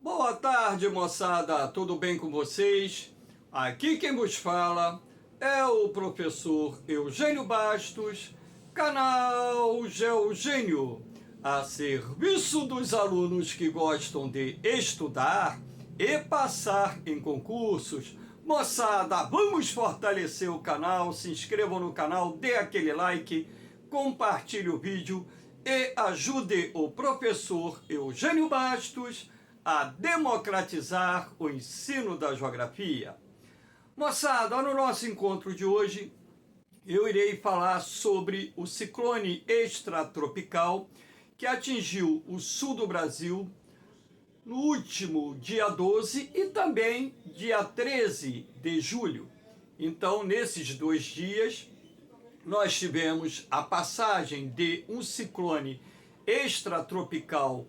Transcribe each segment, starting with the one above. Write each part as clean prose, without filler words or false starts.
Boa tarde, moçada, tudo bem com vocês? Aqui quem vos fala é o professor Eugênio Bastos, canal Geogênio, a serviço dos alunos que gostam de estudar e passar em concursos. Moçada, vamos fortalecer o canal, se inscrevam no canal, dê aquele like, compartilhe o vídeo e ajude o professor Eugênio Bastos a democratizar o ensino da geografia. Moçada, no nosso encontro de hoje, eu irei falar sobre o ciclone extratropical que atingiu o sul do Brasil no último dia 12 e também dia 13 de julho. Então, nesses 2 dias, nós tivemos a passagem de um ciclone extratropical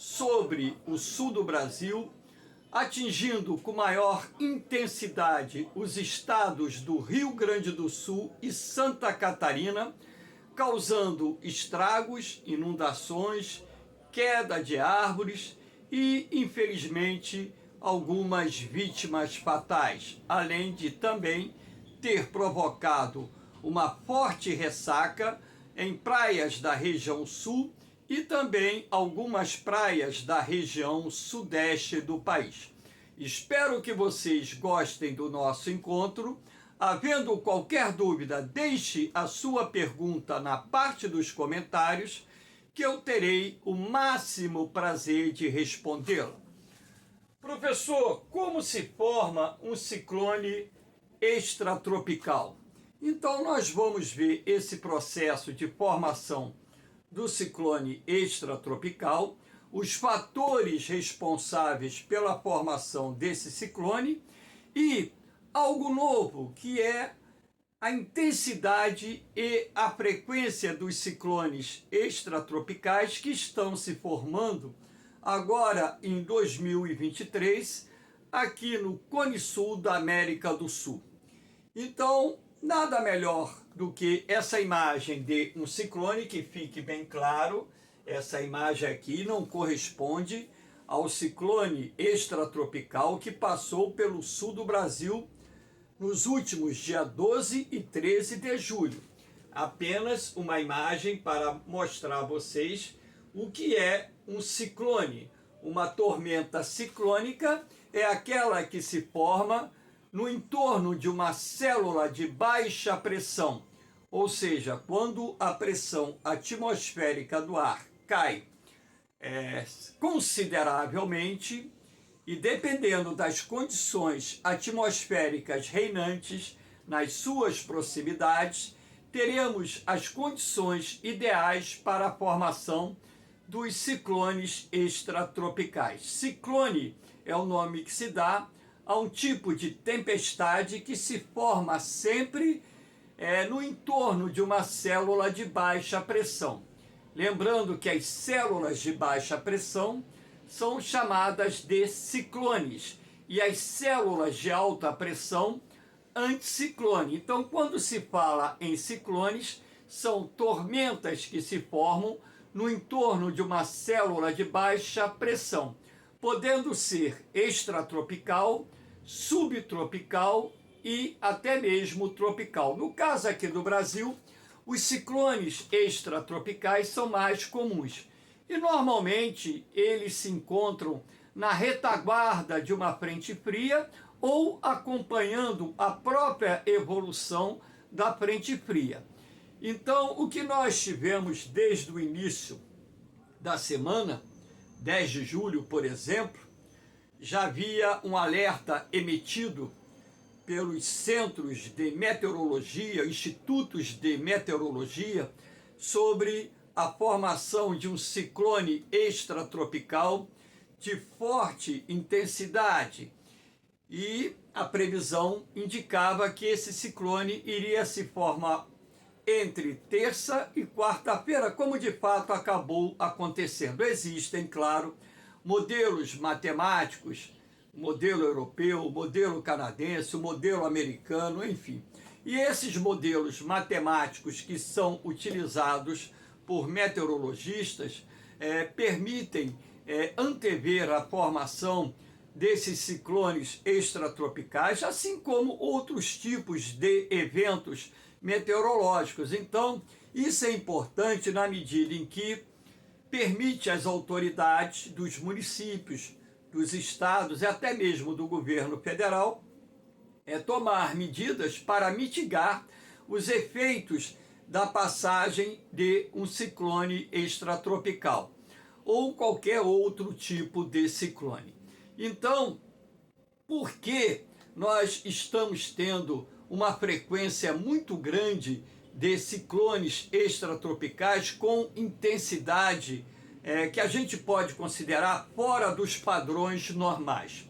sobre o sul do Brasil, atingindo com maior intensidade os estados do Rio Grande do Sul e Santa Catarina, causando estragos, inundações, queda de árvores e, infelizmente, algumas vítimas fatais, além de também ter provocado uma forte ressaca em praias da região sul e também algumas praias da região sudeste do país. Espero que vocês gostem do nosso encontro. Havendo qualquer dúvida, deixe a sua pergunta na parte dos comentários, que eu terei o máximo prazer de respondê-la. Professor, como se forma um ciclone extratropical? Então, nós vamos ver esse processo de formação do ciclone extratropical, os fatores responsáveis pela formação desse ciclone e algo novo, que é a intensidade e a frequência dos ciclones extratropicais que estão se formando agora em 2023 aqui no Cone Sul da América do Sul. Então, nada melhor do que essa imagem de um ciclone, que fique bem claro, essa imagem aqui não corresponde ao ciclone extratropical que passou pelo sul do Brasil nos últimos dia 12 e 13 de julho. Apenas uma imagem para mostrar a vocês o que é um ciclone. Uma tormenta ciclônica é aquela que se forma no entorno de uma célula de baixa pressão, ou seja, quando a pressão atmosférica do ar cai consideravelmente e dependendo das condições atmosféricas reinantes nas suas proximidades, teremos as condições ideais para a formação dos ciclones extratropicais. Ciclone é o nome que se dá a um tipo de tempestade que se forma sempre no entorno de uma célula de baixa pressão. Lembrando que as células de baixa pressão são chamadas de ciclones e as células de alta pressão, anticiclone. Então, quando se fala em ciclones, são tormentas que se formam no entorno de uma célula de baixa pressão, podendo ser extratropical, subtropical e até mesmo tropical. No caso aqui do Brasil, os ciclones extratropicais são mais comuns e normalmente eles se encontram na retaguarda de uma frente fria ou acompanhando a própria evolução da frente fria. Então, o que nós tivemos desde o início da semana, 10 de julho, por exemplo, já havia um alerta emitido pelos centros de meteorologia, institutos de meteorologia, sobre a formação de um ciclone extratropical de forte intensidade. E a previsão indicava que esse ciclone iria se formar entre terça e quarta-feira, como de fato acabou acontecendo. Existem, claro, modelos matemáticos, modelo europeu, modelo canadense, o modelo americano, enfim. E esses modelos matemáticos que são utilizados por meteorologistas permitem antever a formação desses ciclones extratropicais, assim como outros tipos de eventos meteorológicos. Então, isso é importante na medida em que permite às autoridades dos municípios, dos estados e até mesmo do governo federal tomar medidas para mitigar os efeitos da passagem de um ciclone extratropical ou qualquer outro tipo de ciclone. Então, por que nós estamos tendo uma frequência muito grande de ciclones extratropicais com intensidade que a gente pode considerar fora dos padrões normais?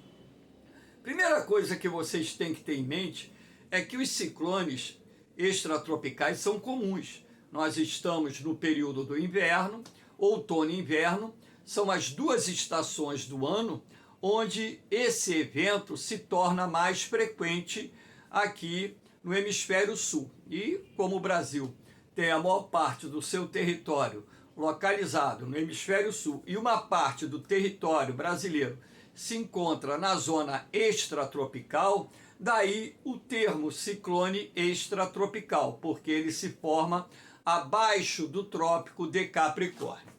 Primeira coisa que vocês têm que ter em mente é que os ciclones extratropicais são comuns. Nós estamos no período do inverno, outono e inverno, são as duas estações do ano onde esse evento se torna mais frequente aqui no hemisfério sul. E como o Brasil tem a maior parte do seu território localizado no hemisfério sul e uma parte do território brasileiro se encontra na zona extratropical, daí o termo ciclone extratropical, porque ele se forma abaixo do trópico de Capricórnio.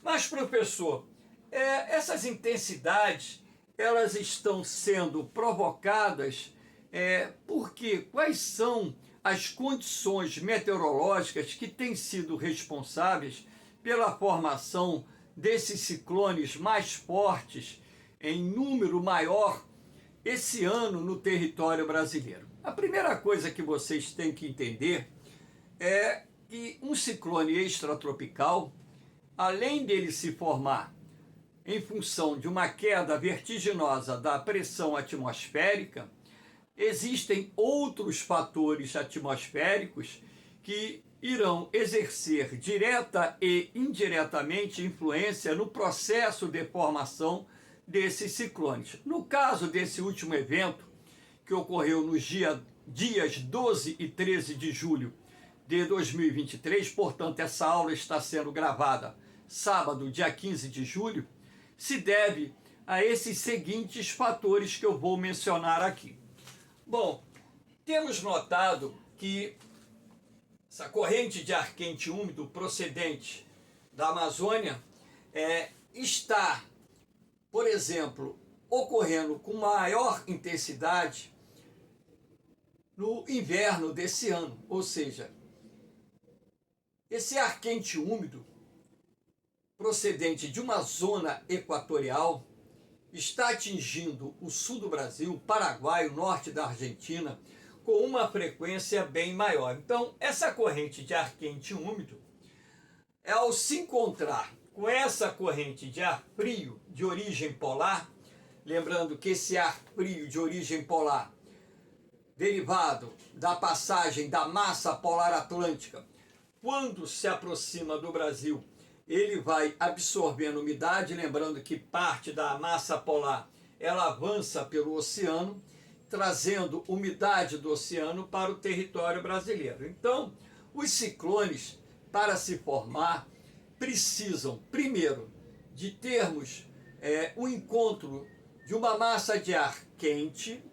Mas, professor, essas intensidades, elas estão sendo provocadas porque quais são as condições meteorológicas que têm sido responsáveis pela formação desses ciclones mais fortes em número maior esse ano no território brasileiro? A primeira coisa que vocês têm que entender é que um ciclone extratropical, além dele se formar em função de uma queda vertiginosa da pressão atmosférica, existem outros fatores atmosféricos que irão exercer direta e indiretamente influência no processo de formação desses ciclones. No caso desse último evento, que ocorreu nos dias 12 e 13 de julho de 2023, portanto, essa aula está sendo gravada sábado, dia 15 de julho, se deve a esses seguintes fatores que eu vou mencionar aqui. Bom, temos notado que essa corrente de ar quente úmido procedente da Amazônia está, por exemplo, ocorrendo com maior intensidade no inverno desse ano. Ou seja, esse ar quente úmido procedente de uma zona equatorial está atingindo o sul do Brasil, o Paraguai, o norte da Argentina, com uma frequência bem maior. Então, essa corrente de ar quente úmido, ao se encontrar com essa corrente de ar frio de origem polar, lembrando que esse ar frio de origem polar, derivado da passagem da massa polar atlântica, quando se aproxima do Brasil, ele vai absorvendo umidade, lembrando que parte da massa polar ela avança pelo oceano, trazendo umidade do oceano para o território brasileiro. Então, os ciclones, para se formar, precisam, primeiro, de termos o encontro de uma massa de ar quente,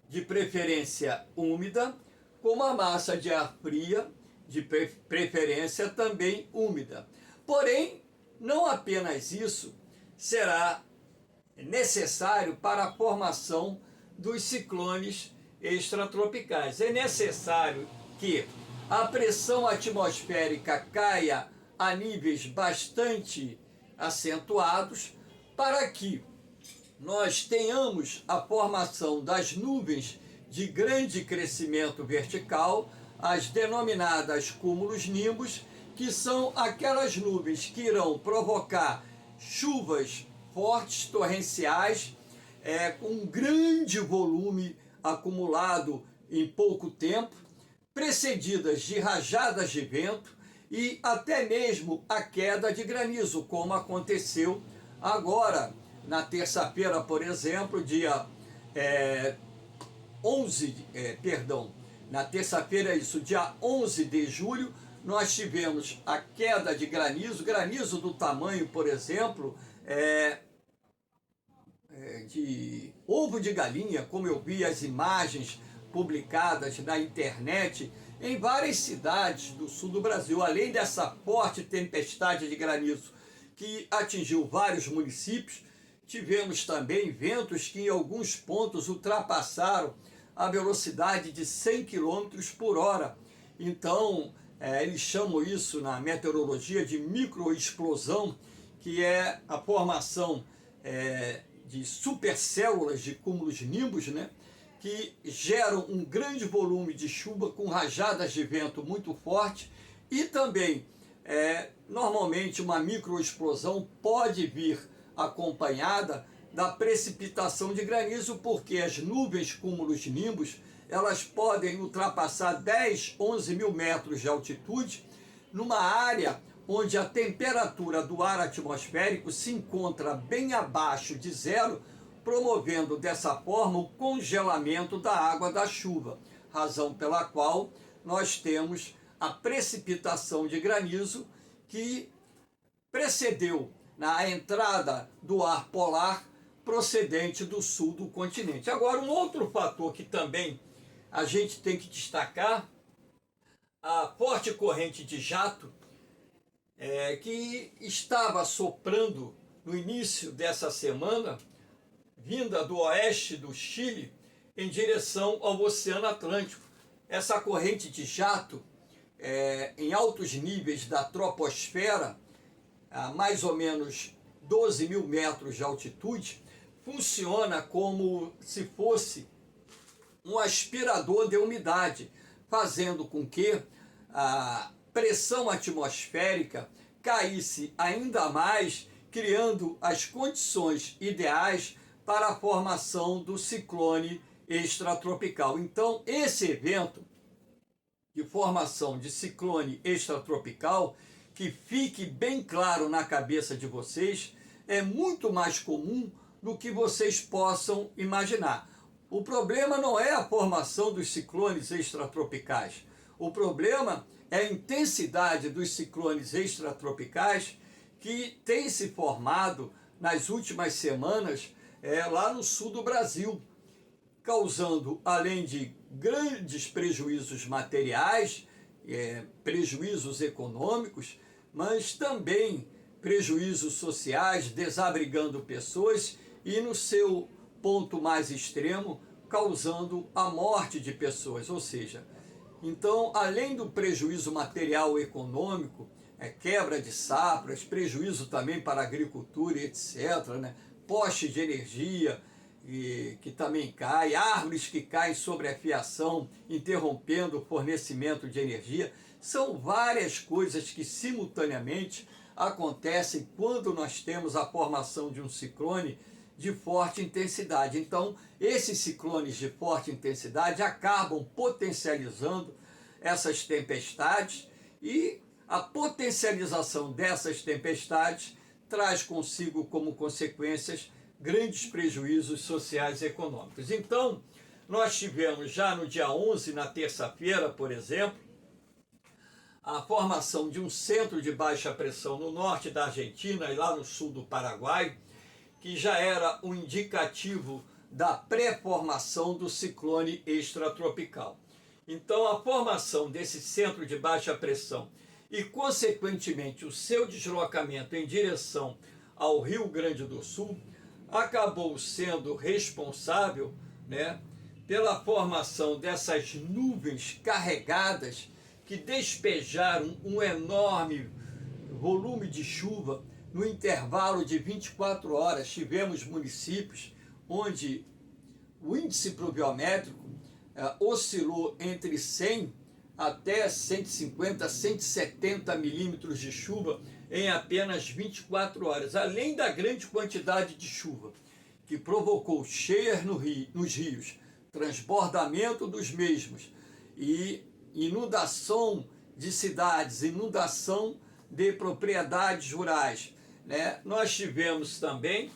de preferência úmida, com uma massa de ar fria, de preferência também úmida. Porém, não apenas isso será necessário para a formação dos ciclones extratropicais. É necessário que a pressão atmosférica caia a níveis bastante acentuados para que nós tenhamos a formação das nuvens de grande crescimento vertical, as denominadas cúmulos-nimbus, que são aquelas nuvens que irão provocar chuvas fortes, torrenciais, com um grande volume acumulado em pouco tempo, precedidas de rajadas de vento e até mesmo a queda de granizo, como aconteceu agora, na terça-feira, por exemplo, dia 11, na terça-feira, dia 11 de julho, nós tivemos a queda de granizo do tamanho, por exemplo, de ovo de galinha, como eu vi as imagens publicadas na internet em várias cidades do sul do Brasil. Além dessa forte tempestade de granizo que atingiu vários municípios, tivemos também ventos que em alguns pontos ultrapassaram a velocidade de 100 km por hora. Então, eles chamam isso na meteorologia de microexplosão, que é a formação de supercélulas de cúmulos nimbus, né, que geram um grande volume de chuva com rajadas de vento muito forte. E também, normalmente, uma microexplosão pode vir acompanhada da precipitação de granizo, porque as nuvens cúmulos nimbus, elas podem ultrapassar 10, 11 mil metros de altitude, numa área onde a temperatura do ar atmosférico se encontra bem abaixo de zero, promovendo dessa forma o congelamento da água da chuva, razão pela qual nós temos a precipitação de granizo que precedeu na entrada do ar polar procedente do sul do continente. Agora, um outro fator que também a gente tem que destacar, a forte corrente de jato que estava soprando no início dessa semana, vinda do oeste do Chile, em direção ao Oceano Atlântico. Essa corrente de jato, em altos níveis da troposfera, a mais ou menos 12 mil metros de altitude, funciona como se fosse um aspirador de umidade, fazendo com que a pressão atmosférica caísse ainda mais, criando as condições ideais para a formação do ciclone extratropical. Então, esse evento de formação de ciclone extratropical, que fique bem claro na cabeça de vocês, é muito mais comum do que vocês possam imaginar. O problema não é a formação dos ciclones extratropicais. O problema é a intensidade dos ciclones extratropicais que tem se formado nas últimas semanas lá no sul do Brasil, causando, além de grandes prejuízos materiais, prejuízos econômicos, mas também prejuízos sociais, desabrigando pessoas e, no seu ponto mais extremo, causando a morte de pessoas. Ou seja, então, além do prejuízo material econômico, quebra de safras, prejuízo também para a agricultura, etc., né? Poste de energia que também cai, árvores que caem sobre a fiação, interrompendo o fornecimento de energia. São várias coisas que simultaneamente acontecem quando nós temos a formação de um ciclone de forte intensidade. Então, esses ciclones de forte intensidade acabam potencializando essas tempestades, e a potencialização dessas tempestades traz consigo como consequências grandes prejuízos sociais e econômicos. Então, nós tivemos já no dia 11, na terça-feira, por exemplo, a formação de um centro de baixa pressão no norte da Argentina e lá no sul do Paraguai, que já era um indicativo da pré-formação do ciclone extratropical. Então, a formação desse centro de baixa pressão e, consequentemente, o seu deslocamento em direção ao Rio Grande do Sul acabou sendo responsável, né, pela formação dessas nuvens carregadas que despejaram um enorme volume de chuva no intervalo de 24 horas. Tivemos municípios onde o índice pluviométrico oscilou entre 100 até 150, 170 milímetros de chuva em apenas 24 horas, além da grande quantidade de chuva que provocou cheias nos rios, transbordamento dos mesmos e inundação de cidades, inundação de propriedades rurais, né? Nós tivemos também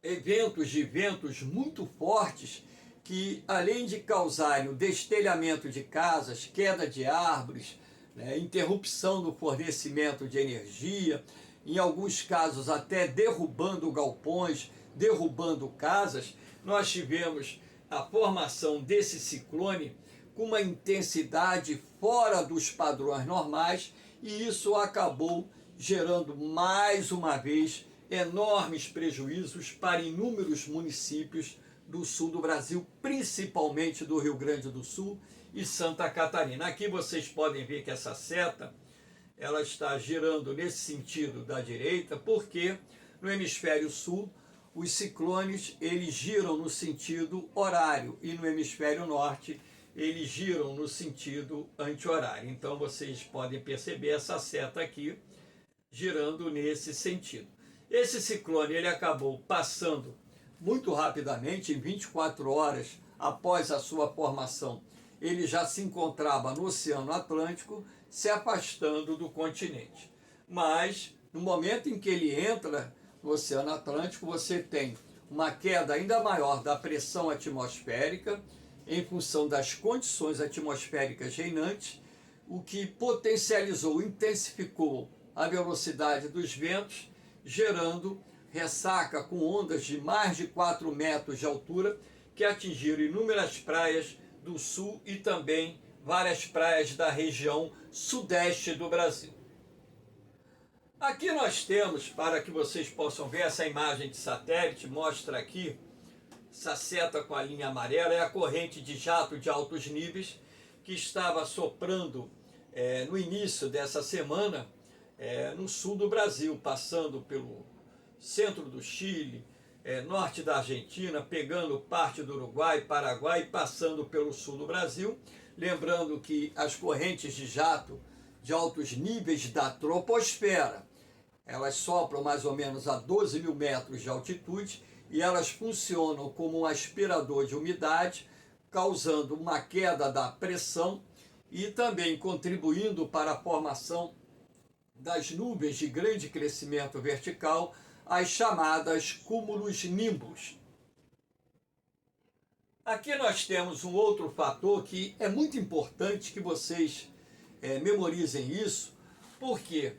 eventos de ventos muito fortes que, além de causarem o destelhamento de casas, queda de árvores, né, interrupção do fornecimento de energia, em alguns casos até derrubando galpões, derrubando casas, nós tivemos a formação desse ciclone com uma intensidade fora dos padrões normais, e isso acabou gerando mais uma vez enormes prejuízos para inúmeros municípios do sul do Brasil, principalmente do Rio Grande do Sul e Santa Catarina. Aqui vocês podem ver que essa seta ela está girando nesse sentido da direita, porque no hemisfério sul os ciclones eles giram no sentido horário e no hemisfério norte eles giram no sentido anti-horário. Então vocês podem perceber essa seta aqui girando nesse sentido. Esse ciclone ele acabou passando muito rapidamente, em 24 horas após a sua formação, ele já se encontrava no Oceano Atlântico, se afastando do continente. Mas, no momento em que ele entra no Oceano Atlântico, você tem uma queda ainda maior da pressão atmosférica, em função das condições atmosféricas reinantes, o que potencializou, intensificou a velocidade dos ventos, gerando ressaca com ondas de mais de 4 metros de altura, que atingiram inúmeras praias do sul e também várias praias da região sudeste do Brasil. Aqui nós temos, para que vocês possam ver, essa imagem de satélite, mostra aqui, essa seta com a linha amarela, é a corrente de jato de altos níveis que estava soprando no início dessa semana no sul do Brasil, passando pelo centro do Chile, norte da Argentina, pegando parte do Uruguai, Paraguai e passando pelo sul do Brasil. Lembrando que as correntes de jato de altos níveis da troposfera, elas sopram mais ou menos a 12 mil metros de altitude e elas funcionam como um aspirador de umidade, causando uma queda da pressão e também contribuindo para a formação das nuvens de grande crescimento vertical, as chamadas cúmulos nimbus. Aqui nós temos um outro fator que é muito importante que vocês memorizem isso, porque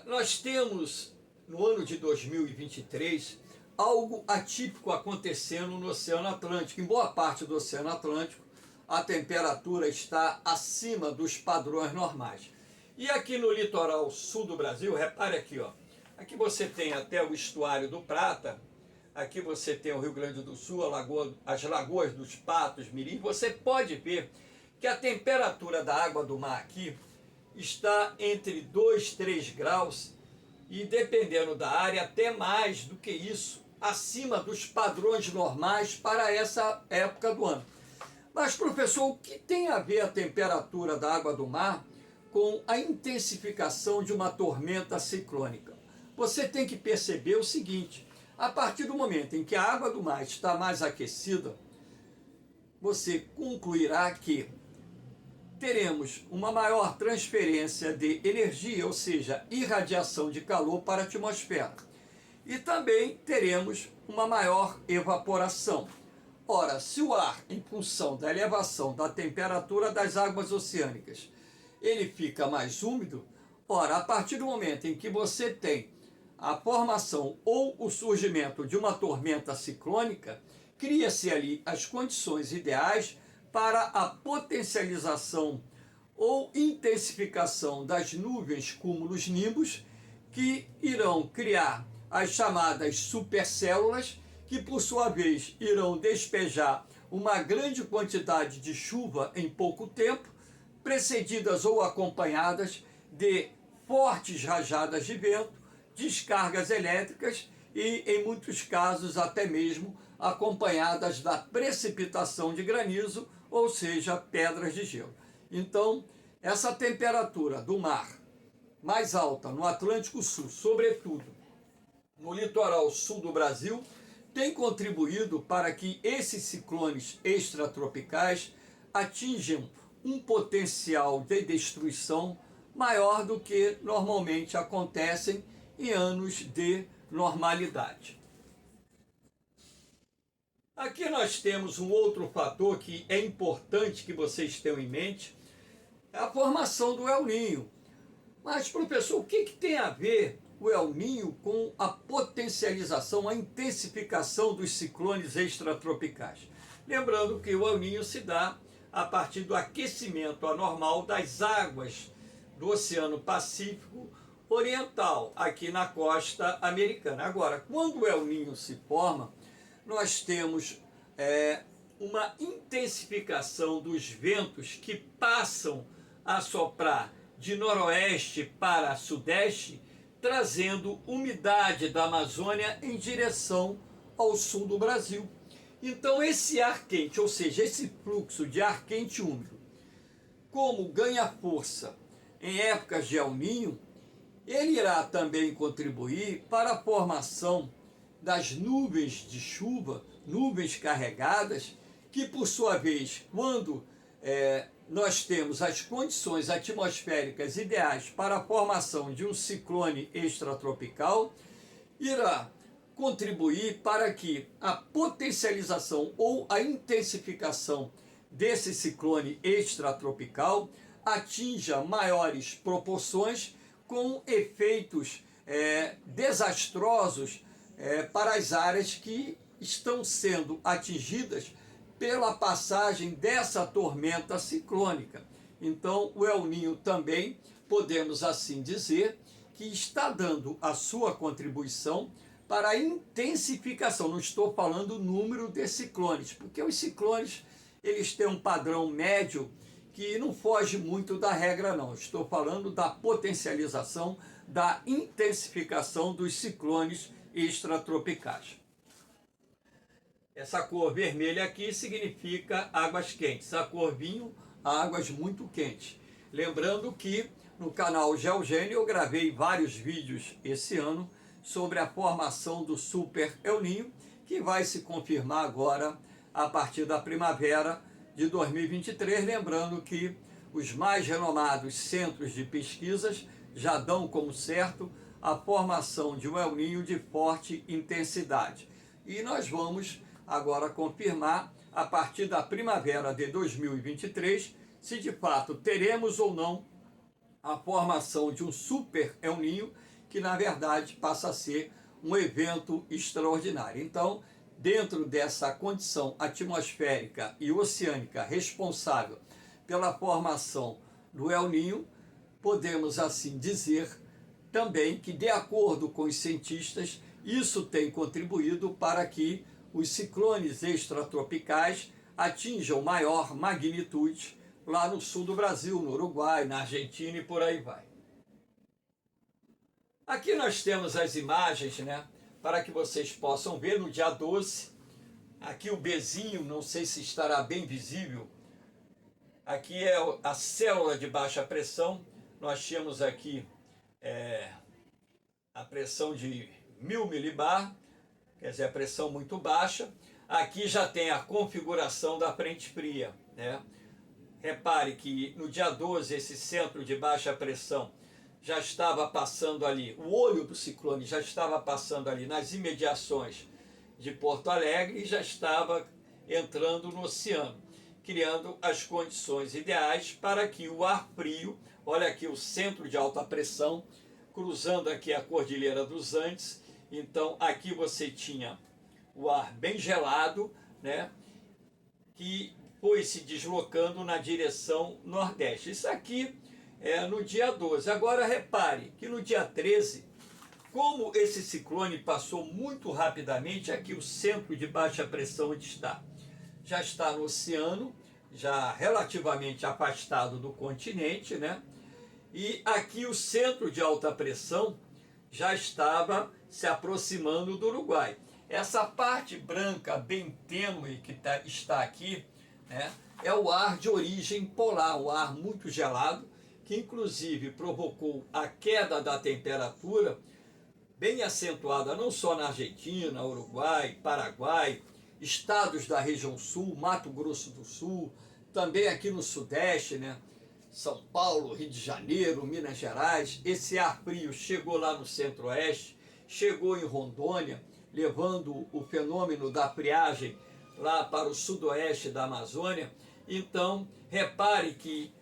nós temos no ano de 2023 algo atípico acontecendo no Oceano Atlântico. Em boa parte do Oceano Atlântico a temperatura está acima dos padrões normais. E aqui no litoral sul do Brasil, repare aqui, ó, aqui você tem até o estuário do Prata, aqui você tem o Rio Grande do Sul, as lagoas dos Patos, Mirim. Você pode ver que a temperatura da água do mar aqui está entre 2 e 3 graus e, dependendo da área, até mais do que isso, acima dos padrões normais para essa época do ano. Mas, professor, o que tem a ver a temperatura da água do mar com a intensificação de uma tormenta ciclônica? Você tem que perceber o seguinte: a partir do momento em que a água do mar está mais aquecida, você concluirá que teremos uma maior transferência de energia, ou seja, irradiação de calor para a atmosfera. E também teremos uma maior evaporação. Ora, se o ar, em função da elevação da temperatura das águas oceânicas, ele fica mais úmido, ora, a partir do momento em que você tem a formação ou o surgimento de uma tormenta ciclônica, cria-se ali as condições ideais para a potencialização ou intensificação das nuvens cúmulos nimbus, que irão criar as chamadas supercélulas, que por sua vez irão despejar uma grande quantidade de chuva em pouco tempo, precedidas ou acompanhadas de fortes rajadas de vento, descargas elétricas e, em muitos casos, até mesmo acompanhadas da precipitação de granizo, ou seja, pedras de gelo. Então, essa temperatura do mar mais alta no Atlântico Sul, sobretudo no litoral sul do Brasil, tem contribuído para que esses ciclones extratropicais atinjam um potencial de destruição maior do que normalmente acontecem em anos de normalidade. Aqui nós temos um outro fator que é importante que vocês tenham em mente, é a formação do El Niño. Mas, professor, o que tem a ver o El Niño com a potencialização, a intensificação dos ciclones extratropicais. Lembrando que o El Niño se dá a partir do aquecimento anormal das águas do Oceano Pacífico Oriental, aqui na costa americana. Agora, quando o El Niño se forma, nós temos uma intensificação dos ventos que passam a soprar de noroeste para sudeste, trazendo umidade da Amazônia em direção ao sul do Brasil. Então esse ar quente, ou seja, esse fluxo de ar quente úmido, como ganha força em épocas de El Niño, ele irá também contribuir para a formação das nuvens de chuva, nuvens carregadas, que por sua vez, quando nós temos as condições atmosféricas ideais para a formação de um ciclone extratropical, irá contribuir para que a potencialização ou a intensificação desse ciclone extratropical atinja maiores proporções, com efeitos desastrosos para as áreas que estão sendo atingidas pela passagem dessa tormenta ciclônica. Então, o El Niño também, podemos assim dizer, que está dando a sua contribuição para a intensificação. Não estou falando o número de ciclones, porque os ciclones eles têm um padrão médio que não foge muito da regra, não. Estou falando da potencialização, da intensificação dos ciclones extratropicais. Essa cor vermelha aqui significa águas quentes, a cor vinho, águas muito quentes. Lembrando que no canal Geogênio eu gravei vários vídeos esse ano sobre a formação do Super El Niño, que vai se confirmar agora a partir da primavera de 2023, lembrando que os mais renomados centros de pesquisas já dão como certo a formação de um El Niño de forte intensidade. E nós vamos agora confirmar, a partir da primavera de 2023, se de fato teremos ou não a formação de um Super El Niño, que na verdade passa a ser um evento extraordinário. Então, dentro dessa condição atmosférica e oceânica responsável pela formação do El Niño, podemos assim dizer também que, de acordo com os cientistas, isso tem contribuído para que os ciclones extratropicais atinjam maior magnitude lá no sul do Brasil, no Uruguai, na Argentina e por aí vai. Aqui nós temos as imagens, né, para que vocês possam ver no dia 12. Aqui o Bzinho, não sei se estará bem visível. Aqui é a célula de baixa pressão. Nós tínhamos aqui a pressão de 1000 milibar, quer dizer, a pressão muito baixa. Aqui já tem a configuração da frente fria, né? Repare que no dia 12 esse centro de baixa pressão já estava passando ali, o olho do ciclone já estava passando ali nas imediações de Porto Alegre e já estava entrando no oceano, criando as condições ideais para que o ar frio, olha aqui o centro de alta pressão, cruzando aqui a Cordilheira dos Andes. Então aqui você tinha o ar bem gelado, né, que foi se deslocando na direção nordeste. Isso aqui é no dia 12. Agora repare que no dia 13, como esse ciclone passou muito rapidamente, aqui o centro de baixa pressão onde está, já está no oceano, já relativamente afastado do continente, né? E aqui o centro de alta pressão já estava se aproximando do Uruguai. Essa parte branca bem tênue que está aqui, né, é o ar de origem polar, o ar muito gelado, que inclusive provocou a queda da temperatura bem acentuada não só na Argentina, Uruguai, Paraguai, estados da região sul, Mato Grosso do Sul, também aqui no sudeste, né, São Paulo, Rio de Janeiro, Minas Gerais. Esse ar frio chegou lá no centro-oeste, chegou em Rondônia, levando o fenômeno da friagem lá para o sudoeste da Amazônia. Então, repare que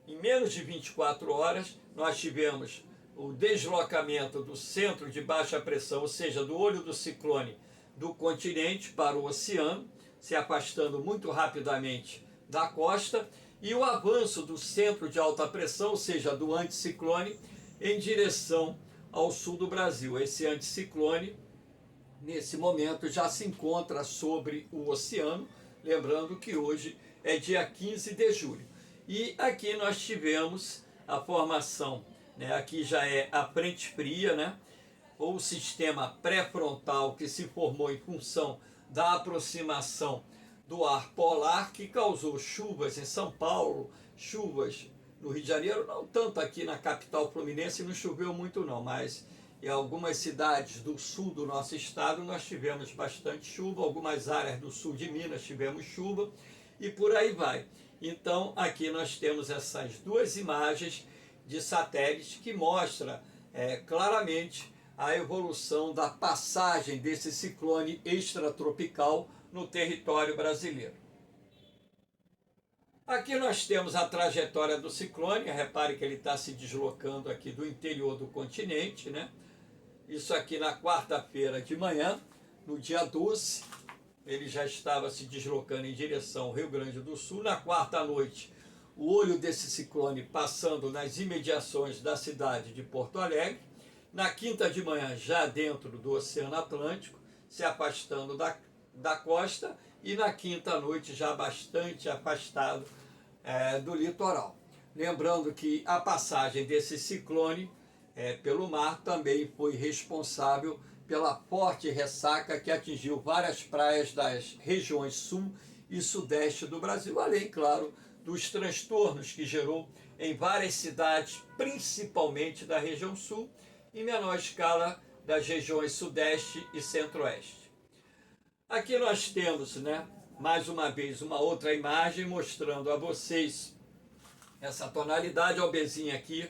em menos de 24 horas nós tivemos o deslocamento do centro de baixa pressão, ou seja, do olho do ciclone do continente para o oceano, se afastando muito rapidamente da costa, e o avanço do centro de alta pressão, ou seja, do anticiclone, em direção ao sul do Brasil. Esse anticiclone, nesse momento, já se encontra sobre o oceano, lembrando que hoje é dia 15 de julho. E aqui nós tivemos a formação, né? Aqui já é a frente fria, né? Ou o sistema pré-frontal que se formou em função da aproximação do ar polar, que causou chuvas em São Paulo, chuvas no Rio de Janeiro, não tanto aqui na capital fluminense, não choveu muito não, mas em algumas cidades do sul do nosso estado nós tivemos bastante chuva, algumas áreas do sul de Minas tivemos chuva e por aí vai. Então aqui nós temos essas duas imagens de satélite que mostra claramente a evolução da passagem desse ciclone extratropical no território brasileiro. Aqui nós temos a trajetória do ciclone, repare que ele está se deslocando aqui do interior do continente, né? Isso aqui na quarta-feira de manhã, no dia 12, ele já estava se deslocando em direção ao Rio Grande do Sul. Na quarta noite, o olho desse ciclone passando nas imediações da cidade de Porto Alegre. Na quinta de manhã, já dentro do Oceano Atlântico, se afastando da costa, e na quinta noite já bastante afastado do litoral. Lembrando que a passagem desse ciclone pelo mar também foi responsável pela forte ressaca que atingiu várias praias das regiões sul e sudeste do Brasil, além, claro, dos transtornos que gerou em várias cidades, principalmente da região sul, em menor escala das regiões sudeste e centro-oeste. Aqui nós temos, né, mais uma vez, uma outra imagem mostrando a vocês essa tonalidade. Ó, bezinha aqui,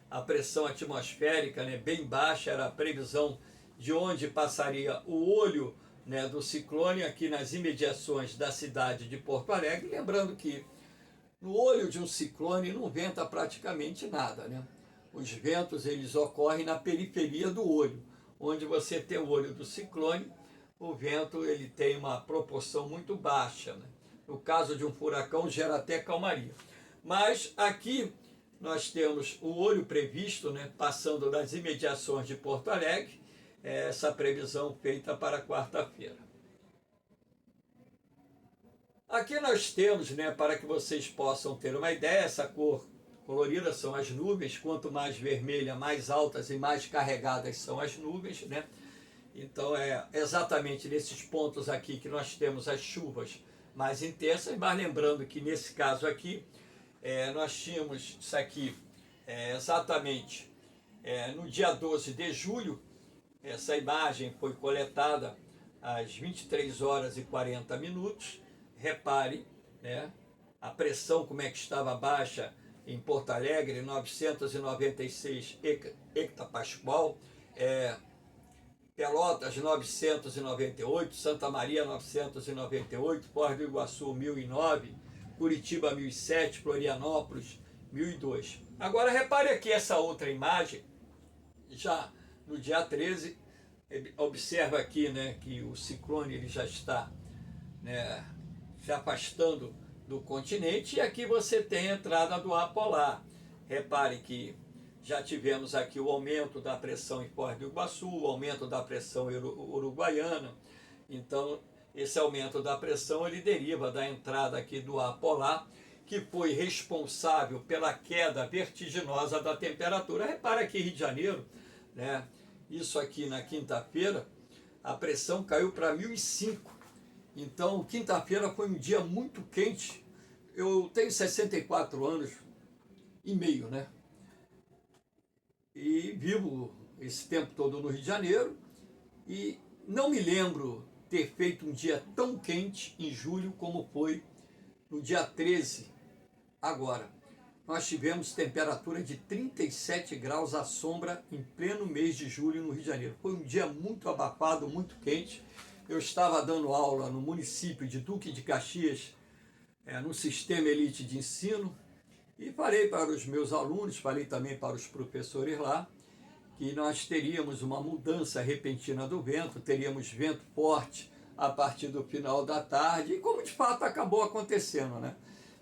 a pressão atmosférica, né, bem baixa, era a previsão de onde passaria o olho, né, do ciclone aqui nas imediações da cidade de Porto Alegre. Lembrando que no olho de um ciclone não venta praticamente nada, né? Os ventos eles ocorrem na periferia do olho, onde você tem o olho do ciclone. O vento ele tem uma proporção muito baixa, né? No caso de um furacão gera até calmaria. Mas aqui nós temos o olho previsto, né, passando das imediações de Porto Alegre, essa previsão feita para quarta-feira. Aqui nós temos, né, para que vocês possam ter uma ideia, essa cor colorida são as nuvens, quanto mais vermelha, mais altas e mais carregadas são as nuvens, né? Então é exatamente nesses pontos aqui que nós temos as chuvas mais intensas, mas lembrando que nesse caso aqui, nós tínhamos isso aqui exatamente no dia 12 de julho, essa imagem foi coletada às 23 horas e 40 minutos, repare, né, a pressão como é que estava baixa em Porto Alegre, 996 hectopascal, Pelotas 998, Santa Maria 998, Foz do Iguaçu 1009, Curitiba 1007, Florianópolis 1002. Agora repare aqui essa outra imagem, já no dia 13, observa aqui, né, que o ciclone ele já está, né, se afastando do continente, e aqui você tem a entrada do ar polar. Repare que já tivemos aqui o aumento da pressão em Foz do Iguaçu, o aumento da pressão uruguaiana. Então, esse aumento da pressão ele deriva da entrada aqui do ar polar, que foi responsável pela queda vertiginosa da temperatura. Repara aqui Rio de Janeiro, né? Isso aqui na quinta-feira, a pressão caiu para 1005. Então, quinta-feira foi um dia muito quente. Eu tenho 64 anos e meio, né? E vivo esse tempo todo no Rio de Janeiro e não me lembro ter feito um dia tão quente em julho como foi no dia 13 agora. Nós tivemos temperatura de 37 graus à sombra em pleno mês de julho no Rio de Janeiro. Foi um dia muito abafado, muito quente. Eu estava dando aula no município de Duque de Caxias, no Sistema Elite de Ensino, e falei para os meus alunos, falei também para os professores lá, que nós teríamos uma mudança repentina do vento, teríamos vento forte a partir do final da tarde, e como de fato acabou acontecendo, né?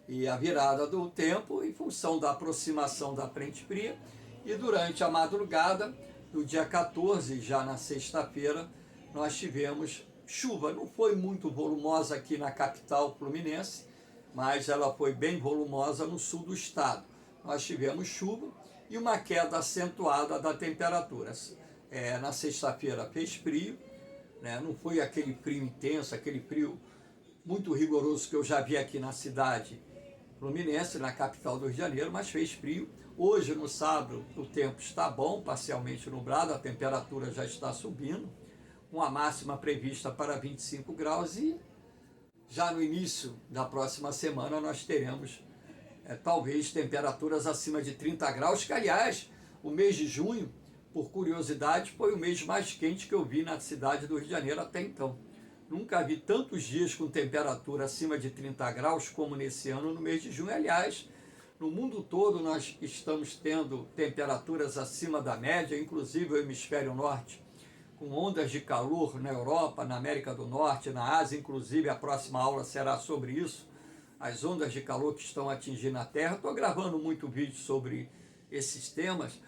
E a virada do tempo em função da aproximação da frente fria, e durante a madrugada do dia 14, já na sexta-feira, nós tivemos chuva. Não foi muito volumosa aqui na capital fluminense, mas ela foi bem volumosa no sul do estado. Nós tivemos chuva e uma queda acentuada da temperatura. Na sexta-feira fez frio, né? Não foi aquele frio intenso, aquele frio muito rigoroso que eu já vi aqui na cidade fluminense, na capital do Rio de Janeiro, mas fez frio. Hoje, no sábado, o tempo está bom, parcialmente nublado, a temperatura já está subindo, uma máxima prevista para 25 graus, e já no início da próxima semana nós teremos talvez temperaturas acima de 30 graus, que aliás, o mês de junho, por curiosidade, foi o mês mais quente que eu vi na cidade do Rio de Janeiro até então. Nunca vi tantos dias com temperatura acima de 30 graus como nesse ano no mês de junho. Aliás, no mundo todo nós estamos tendo temperaturas acima da média, inclusive o hemisfério norte, com ondas de calor na Europa, na América do Norte, na Ásia, inclusive a próxima aula será sobre isso, as ondas de calor que estão atingindo a Terra. Estou gravando muito vídeo sobre esses temas,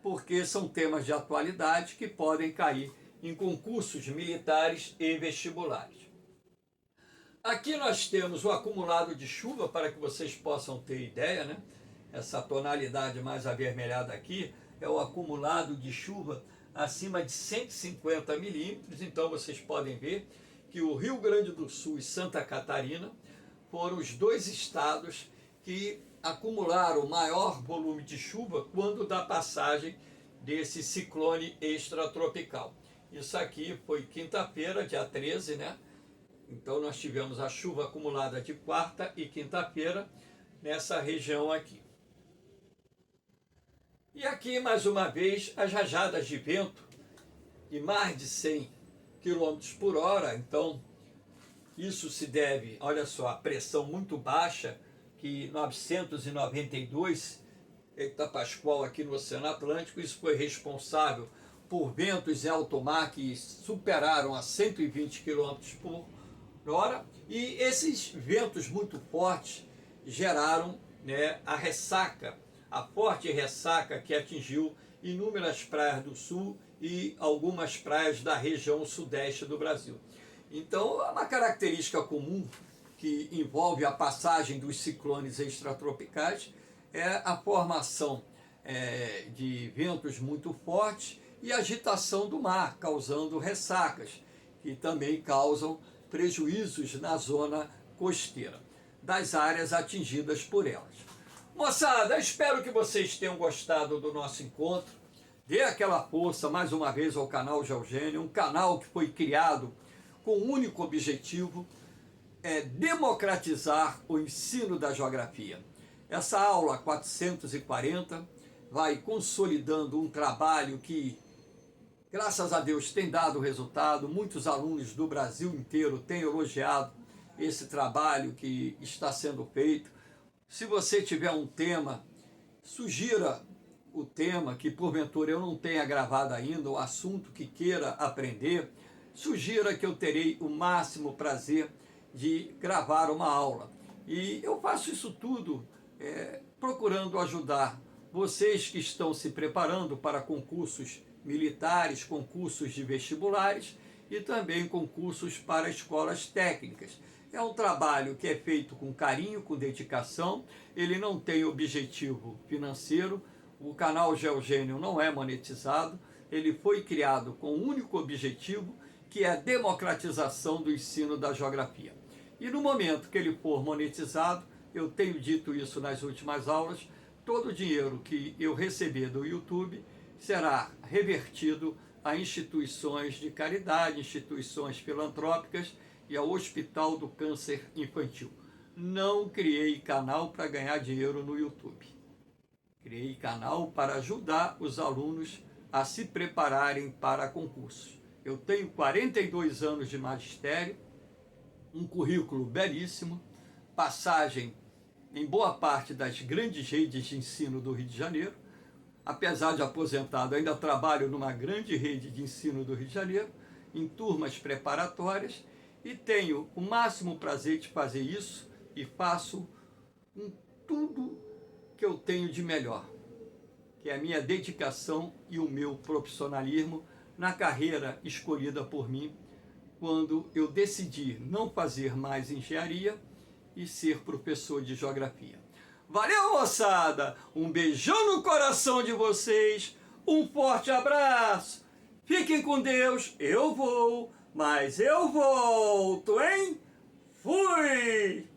porque são temas de atualidade que podem cair em concursos militares e vestibulares. Aqui nós temos o acumulado de chuva, para que vocês possam ter ideia, né? Essa tonalidade mais avermelhada aqui é o acumulado de chuva acima de 150 milímetros. Então vocês podem ver que o Rio Grande do Sul e Santa Catarina foram os dois estados que acumularam o maior volume de chuva quando da passagem desse ciclone extratropical. Isso aqui foi quinta-feira, dia 13, né? Então nós tivemos a chuva acumulada de quarta e quinta-feira nessa região aqui. E aqui, mais uma vez, as rajadas de vento de mais de 100 km por hora. Então, isso se deve, olha só, a pressão muito baixa, que 992 hectopascal aqui no Oceano Atlântico. Isso foi responsável por ventos em alto mar que superaram a 120 km por hora, e esses ventos muito fortes geraram, né, a ressaca, a forte ressaca que atingiu inúmeras praias do sul e algumas praias da região sudeste do Brasil. Então, uma característica comum que envolve a passagem dos ciclones extratropicais é a formação de ventos muito fortes e agitação do mar, causando ressacas, que também causam prejuízos na zona costeira, das áreas atingidas por elas. Moçada, espero que vocês tenham gostado do nosso encontro. Dê aquela força mais uma vez ao canal Geogênio, um canal que foi criado com o único objetivo democratizar o ensino da geografia. Essa aula 440 vai consolidando um trabalho que, graças a Deus, tem dado resultado. Muitos alunos do Brasil inteiro têm elogiado esse trabalho que está sendo feito. Se você tiver um tema, sugira o tema que porventura eu não tenha gravado ainda, o assunto que queira aprender, sugira que eu terei o máximo prazer de gravar uma aula. E eu faço isso tudo procurando ajudar vocês que estão se preparando para concursos militares, concursos de vestibulares e também concursos para escolas técnicas. É um trabalho que é feito com carinho, com dedicação, ele não tem objetivo financeiro, o canal Geogênio não é monetizado, ele foi criado com o único objetivo, que é a democratização do ensino da geografia. E no momento que ele for monetizado, eu tenho dito isso nas últimas aulas, todo o dinheiro que eu receber do YouTube será revertido a instituições de caridade, instituições filantrópicas e ao Hospital do Câncer Infantil. Não criei canal para ganhar dinheiro no YouTube. Criei canal para ajudar os alunos a se prepararem para concursos. Eu tenho 42 anos de magistério, um currículo belíssimo, passagem em boa parte das grandes redes de ensino do Rio de Janeiro, apesar de aposentado, ainda trabalho numa grande rede de ensino do Rio de Janeiro, em turmas preparatórias, e tenho o máximo prazer de fazer isso e faço com tudo que eu tenho de melhor, que é a minha dedicação e o meu profissionalismo na carreira escolhida por mim, quando eu decidi não fazer mais engenharia e ser professor de geografia. Valeu, moçada! Um beijão no coração de vocês, um forte abraço! Fiquem com Deus, eu vou, mas eu volto, hein? Fui!